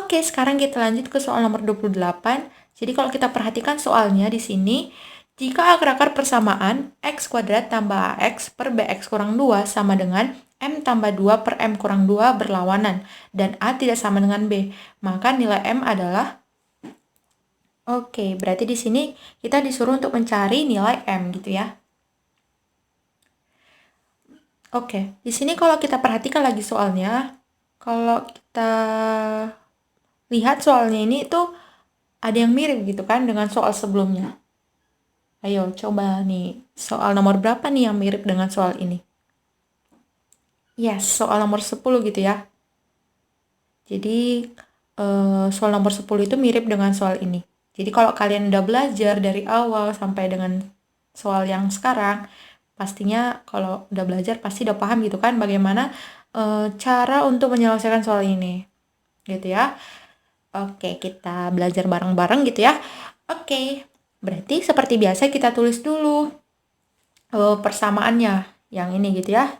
Oke, sekarang kita lanjut ke soal nomor 28. Jadi kalau kita perhatikan soalnya di sini, jika akar-akar persamaan x kuadrat tambah ax per bx kurang 2 sama dengan m tambah 2 per m kurang 2 berlawanan, dan a tidak sama dengan b, maka nilai m adalah... Oke, berarti di sini kita disuruh untuk mencari nilai m gitu ya. Oke, di sini kalau kita perhatikan lagi soalnya, kalau kita lihat soalnya ini tuh ada yang mirip gitu kan dengan soal sebelumnya. Ayo coba nih, soal nomor berapa nih yang mirip dengan soal ini? Yes, soal nomor 10 gitu ya. Jadi soal nomor 10 itu mirip dengan soal ini. Jadi kalau kalian udah belajar dari awal sampai dengan soal yang sekarang, pastinya kalau udah belajar pasti udah paham gitu kan bagaimana cara untuk menyelesaikan soal ini. Gitu ya. Oke, kita belajar bareng-bareng gitu ya. Oke, berarti seperti biasa kita tulis dulu persamaannya. Yang ini gitu ya.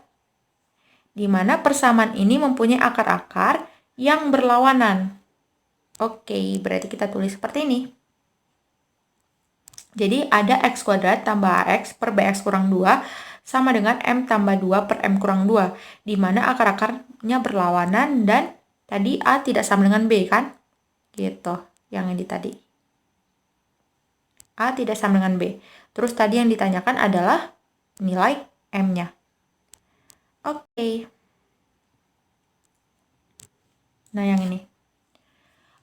Dimana persamaan ini mempunyai akar-akar yang berlawanan. Oke, berarti kita tulis seperti ini. Jadi ada x kuadrat tambah ax per bx kurang 2 sama dengan m tambah 2 per m kurang 2. Dimana akar-akarnya berlawanan dan tadi a tidak sama dengan b kan? Gitu, yang ini tadi. A tidak sama dengan B. Terus tadi yang ditanyakan adalah nilai M-nya. Oke. Nah, yang ini.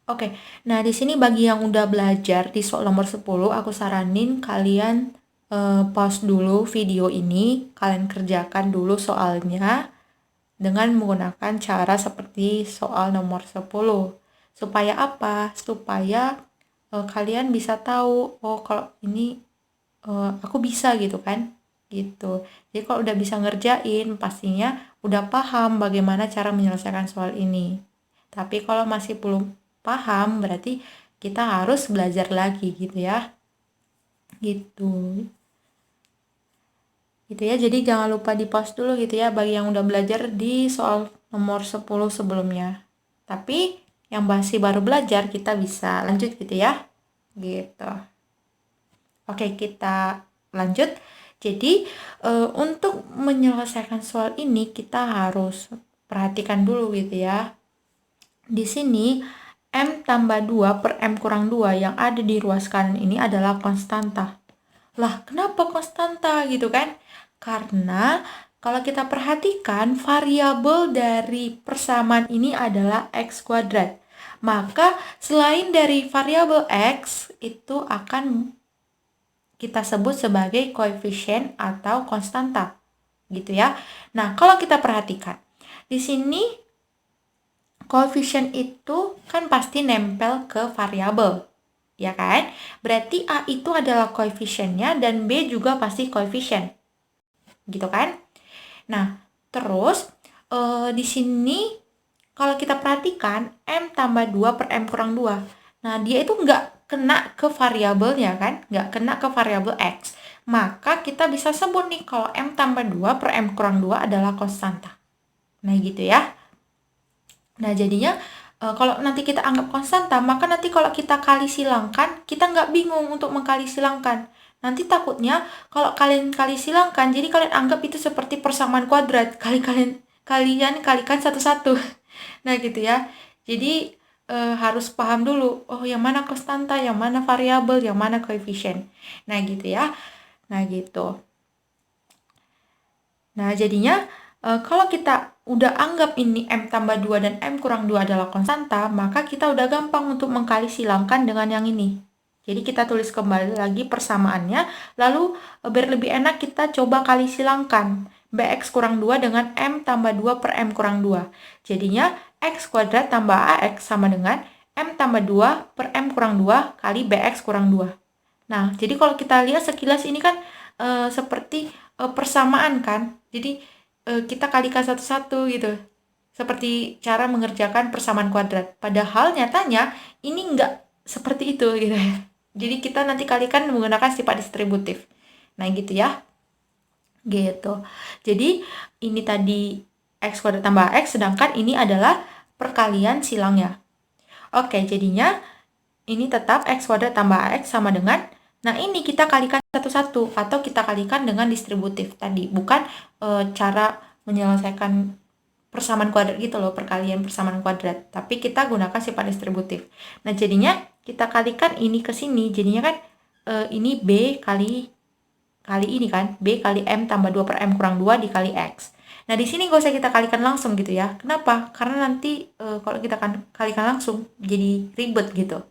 Oke, nah di sini bagi yang udah belajar di soal nomor 10, aku saranin kalian pause dulu video ini, kalian kerjakan dulu soalnya dengan menggunakan cara seperti soal nomor 10. Supaya apa? Supaya kalian bisa tahu, oh kalau ini aku bisa gitu kan, gitu. Jadi kalau udah bisa ngerjain, pastinya udah paham bagaimana cara menyelesaikan soal ini. Tapi kalau masih belum paham, berarti kita harus belajar lagi gitu ya. Gitu. Gitu ya, jadi jangan lupa di pause dulu gitu ya bagi yang udah belajar di soal nomor 10 sebelumnya. Tapi yang masih baru belajar kita bisa lanjut gitu ya. Gitu. Oke, kita lanjut. Jadi, untuk menyelesaikan soal ini kita harus perhatikan dulu gitu ya. Di sini M tambah 2 per M kurang 2 yang ada di ruas kanan ini adalah konstanta. Lah, kenapa konstanta gitu kan? Karena kalau kita perhatikan variabel dari persamaan ini adalah X kuadrat. Maka selain dari variabel X itu akan kita sebut sebagai koefisien atau konstanta. Gitu ya. Nah, kalau kita perhatikan di sini koefisien itu kan pasti nempel ke variabel, ya kan? Berarti A itu adalah koefisiennya dan B juga pasti koefisien. Gitu kan? Nah, terus di sini kalau kita perhatikan M tambah 2 per M kurang 2. Nah, dia itu nggak kena ke variabelnya kan? Nggak kena ke variabel X. Maka kita bisa sebut nih kalau M tambah 2 per M kurang 2 adalah konstanta. Nah, gitu ya. Nah, jadinya kalau nanti kita anggap konstanta, maka nanti kalau kita kali silangkan, kita nggak bingung untuk mengkali silangkan. Nanti takutnya kalau kalian kali silangkan, jadi kalian anggap itu seperti persamaan kuadrat. Kalian kalikan satu-satu. Nah, gitu ya. Jadi harus paham dulu, oh yang mana konstanta, yang mana variabel, yang mana koefisien. Nah, gitu ya. Nah, gitu. Nah, jadinya kalau kita udah anggap ini M tambah 2 dan M kurang 2 adalah konstanta, maka kita udah gampang untuk mengkali silangkan dengan yang ini. Jadi kita tulis kembali lagi persamaannya, lalu biar lebih enak kita coba kali silangkan. Bx kurang 2 dengan M tambah 2 per M kurang 2. Jadinya X kuadrat tambah AX sama dengan M tambah 2 per M kurang 2 kali Bx kurang 2. Nah, jadi kalau kita lihat sekilas ini kan seperti persamaan kan. Jadi kita kalikan satu-satu gitu. Seperti cara mengerjakan persamaan kuadrat. Padahal nyatanya ini enggak seperti itu gitu ya. Jadi kita nanti kalikan menggunakan sifat distributif. Nah, gitu ya. Gitu. Jadi ini tadi X kuadrat tambah X, sedangkan ini adalah perkalian silangnya. Oke, jadinya ini tetap x kuadrat tambah ax sama dengan, nah ini kita kalikan satu-satu, atau kita kalikan dengan distributif tadi, bukan cara menyelesaikan persamaan kuadrat gitu loh, perkalian persamaan kuadrat, tapi kita gunakan sifat distributif. Nah, jadinya kita kalikan ini ke sini, jadinya kan ini B kali ini kan, B kali M tambah 2 per M kurang 2 dikali X. Nah, di sini gak usah kita kalikan langsung gitu ya. Kenapa? Karena nanti kalau kita kalikan langsung jadi ribet gitu.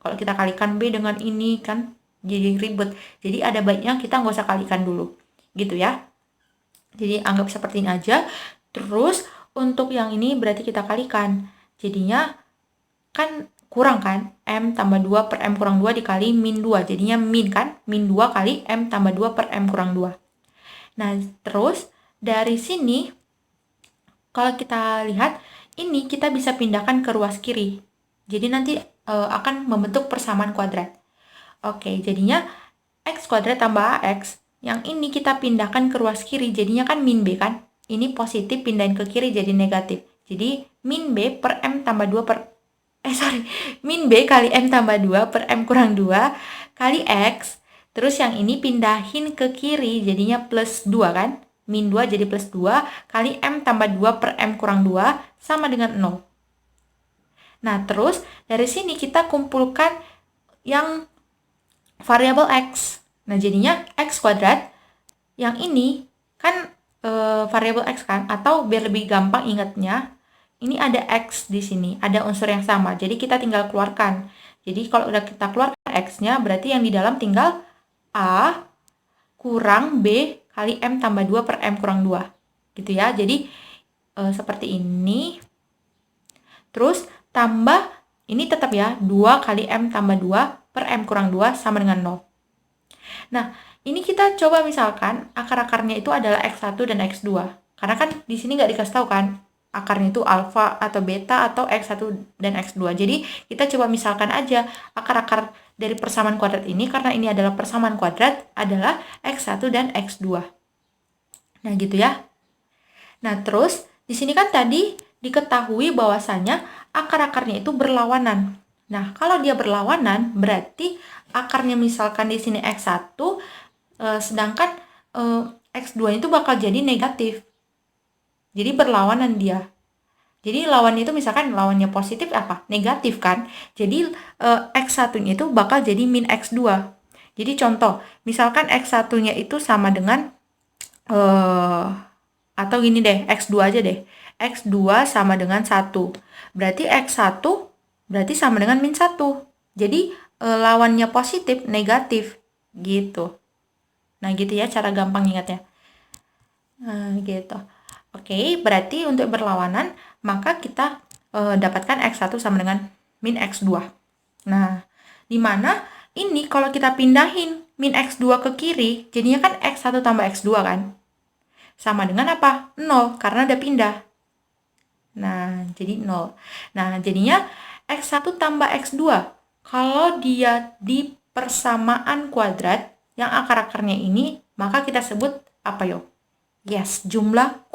Kalau kita kalikan B dengan ini kan jadi ribet. Jadi ada baiknya kita nggak usah kalikan dulu. Gitu ya. Jadi anggap seperti ini aja. Terus untuk yang ini berarti kita kalikan. Jadinya kan kurang kan? M tambah 2 per M kurang 2 dikali min 2. Jadinya min kan? Min 2 kali M tambah 2 per M kurang 2. Nah, terus dari sini kalau kita lihat ini kita bisa pindahkan ke ruas kiri. Jadi nanti akan membentuk persamaan kuadrat. Oke, jadinya x kuadrat tambah ax. Yang ini kita pindahkan ke ruas kiri. Jadinya kan min b kan. Ini positif pindahin ke kiri jadi negatif. Jadi min b per m tambah 2 per min b kali m tambah 2 per m kurang 2 kali x. Terus yang ini pindahin ke kiri jadinya plus 2 kan. Min 2 jadi plus 2 kali m tambah 2 per m kurang 2 sama dengan 0. Nah, terus dari sini kita kumpulkan yang variabel x. Nah, jadinya x kuadrat. Yang ini kan variabel x kan, atau biar lebih gampang ingatnya, ini ada x di sini, ada unsur yang sama. Jadi kita tinggal keluarkan. Jadi kalau udah kita keluarkan x-nya, berarti yang di dalam tinggal a kurang b kali m tambah 2 per m kurang 2. Gitu ya. Jadi seperti ini. Terus tambah, ini tetap ya, 2 kali M tambah 2 per M kurang 2 sama dengan 0. Nah, ini kita coba misalkan akar-akarnya itu adalah X1 dan X2. Karena kan di sini nggak dikasih tahu kan, akarnya itu alfa atau beta atau X1 dan X2. Jadi, kita coba misalkan aja akar-akar dari persamaan kuadrat ini, karena ini adalah persamaan kuadrat, adalah X1 dan X2. Nah, gitu ya. Nah, terus di sini kan tadi diketahui bahwasanya akar-akarnya itu berlawanan. Nah, kalau dia berlawanan, berarti akarnya misalkan di sini X1, sedangkan X2 itu bakal jadi negatif. Jadi berlawanan dia. Jadi lawannya itu misalkan lawannya positif apa? Negatif kan? Jadi X1-nya itu bakal jadi min X2. Jadi contoh, misalkan X1-nya itu sama dengan atau gini deh, X2 aja deh. X2 sama dengan 1. Berarti X1 berarti sama dengan min 1. Jadi lawannya positif, negatif. Gitu. Nah, gitu ya cara gampang ingatnya. Nah, gitu. Oke, berarti untuk berlawanan, maka kita dapatkan X1 sama dengan min X2. Nah, dimana ini kalau kita pindahin min X2 ke kiri, jadinya kan X1 tambah X2 kan? Sama dengan apa? 0, karena udah pindah. Nah, jadi 0. Nah, jadinya X1 tambah X2. Kalau dia di persamaan kuadrat, yang akar-akarnya ini, maka kita sebut apa yo? Yes, jumlah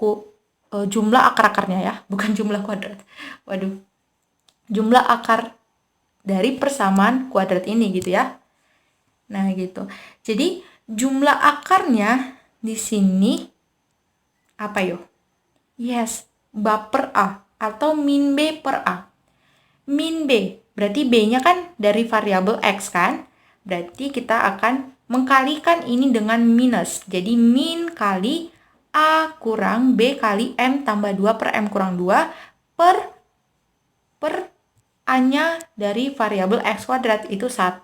akar-akarnya ya, bukan jumlah kuadrat. Waduh. Jumlah akar dari persamaan kuadrat ini gitu ya. Nah, gitu. Jadi, jumlah akarnya di sini apa yo? Yes, bab per A atau min B per A. Min B, berarti B-nya kan dari variabel X kan? Berarti kita akan mengkalikan ini dengan minus. Jadi min kali A kurang B kali M tambah 2 per M kurang 2 per A-nya dari variabel X kuadrat itu 1.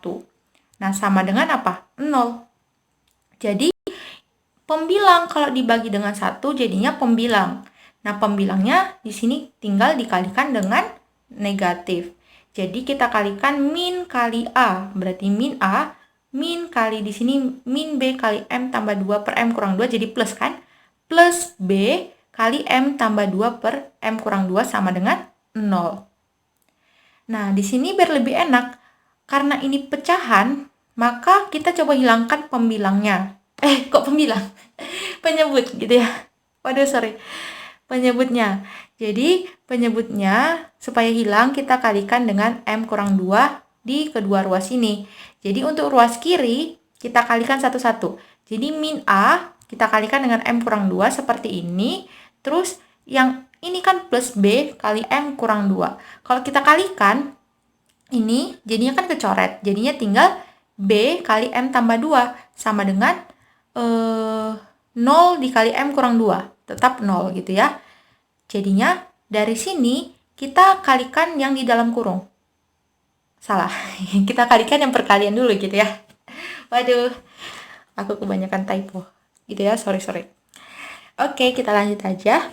Nah, sama dengan apa? 0. Jadi, pembilang kalau dibagi dengan 1 jadinya pembilang. Nah, pembilangnya di sini tinggal dikalikan dengan negatif. Jadi kita kalikan min kali A, berarti min A, min kali di sini min B kali M tambah 2 per M kurang 2 jadi plus kan? Plus B kali M tambah 2 per M kurang 2 sama dengan 0. Nah, di sini biar lebih enak, karena ini pecahan, maka kita coba hilangkan pembilangnya. Kok pembilang? Penyebut gitu ya. Waduh, sorry. Penyebutnya. Jadi penyebutnya supaya hilang kita kalikan dengan M kurang 2 di kedua ruas ini. Jadi untuk ruas kiri kita kalikan satu-satu. Jadi min A kita kalikan dengan M kurang 2 seperti ini. Terus yang ini kan plus B kali M kurang 2. Kalau kita kalikan ini jadinya kan kecoret. Jadinya tinggal B kali M tambah 2 sama dengan 0 dikali M kurang 2. Tetap 0 gitu ya. Jadinya dari sini kita kalikan yang di dalam kurung. Salah. Kita kalikan yang perkalian dulu gitu ya. Waduh, aku kebanyakan typo. Gitu ya, sorry. Oke, kita lanjut aja.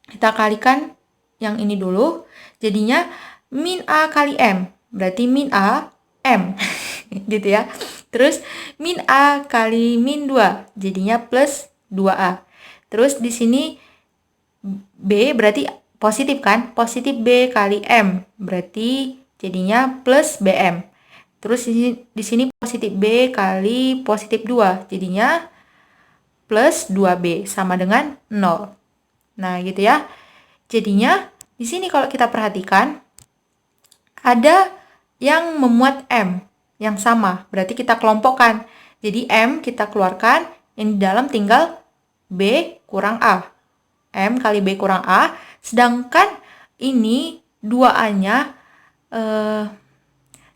Kita kalikan yang ini dulu. Jadinya min A kali M. Berarti min A, M. Gitu ya. Terus min A kali min 2. Jadinya plus 2A. Terus di sini B berarti positif kan? Positif B kali M. Berarti jadinya plus BM. Terus di sini positif B kali positif 2. Jadinya plus 2B sama dengan 0. Nah, gitu ya. Jadinya di sini kalau kita perhatikan ada yang memuat M yang sama. Berarti kita kelompokkan. Jadi M kita keluarkan, yang di dalam tinggal B kurang A. M kali B kurang A, sedangkan ini 2A-nya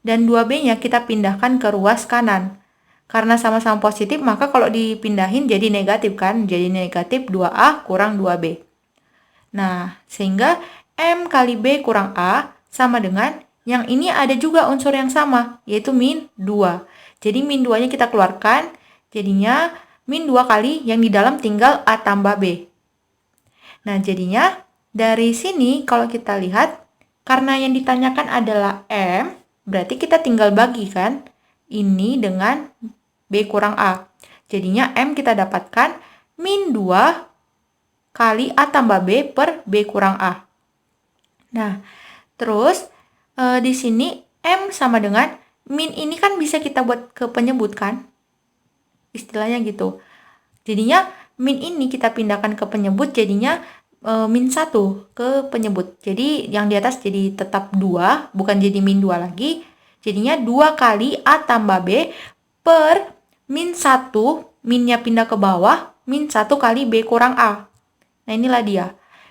dan 2B-nya kita pindahkan ke ruas kanan. Karena sama-sama positif, maka kalau dipindahin jadi negatif kan? Jadi negatif 2A kurang 2B. Nah, sehingga M kali B kurang A sama dengan yang ini ada juga unsur yang sama, yaitu min 2. Jadi min 2-nya kita keluarkan, jadinya min 2 kali yang di dalam tinggal A tambah B. Nah, jadinya dari sini kalau kita lihat, karena yang ditanyakan adalah M, berarti kita tinggal bagi kan, ini dengan B kurang A. Jadinya M kita dapatkan min 2 kali A tambah B per B kurang A. Nah, terus di sini M sama dengan min ini kan bisa kita buat ke penyebut kan, istilahnya gitu. Jadinya min ini kita pindahkan ke penyebut, jadinya min 1 ke penyebut. Jadi yang di atas jadi tetap 2, bukan jadi min 2 lagi. Jadinya 2 kali A tambah B per min 1, minnya pindah ke bawah, min 1 kali B kurang A. Nah, inilah dia.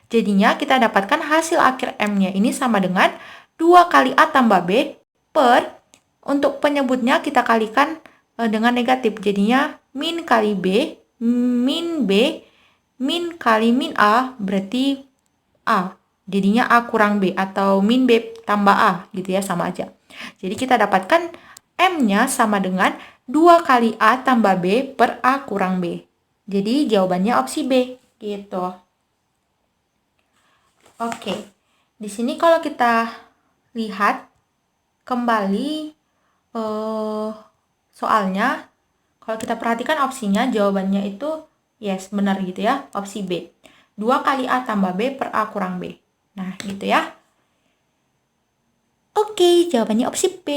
Jadinya kita dapatkan hasil akhir M-nya ini sama dengan 2 kali A tambah B per, untuk penyebutnya kita kalikan dengan negatif. Jadinya min kali B, min B, min kali min A berarti A. Jadinya A kurang B atau min B tambah A gitu ya, sama aja. Jadi kita dapatkan M-nya sama dengan 2 kali A tambah B per A kurang B. Jadi jawabannya opsi B gitu. Oke. Di sini kalau kita lihat kembali soalnya, kalau kita perhatikan opsinya jawabannya itu yes, benar gitu ya, opsi B. 2 kali A tambah B per A kurang B. Nah, gitu ya. Oke, jawabannya opsi B.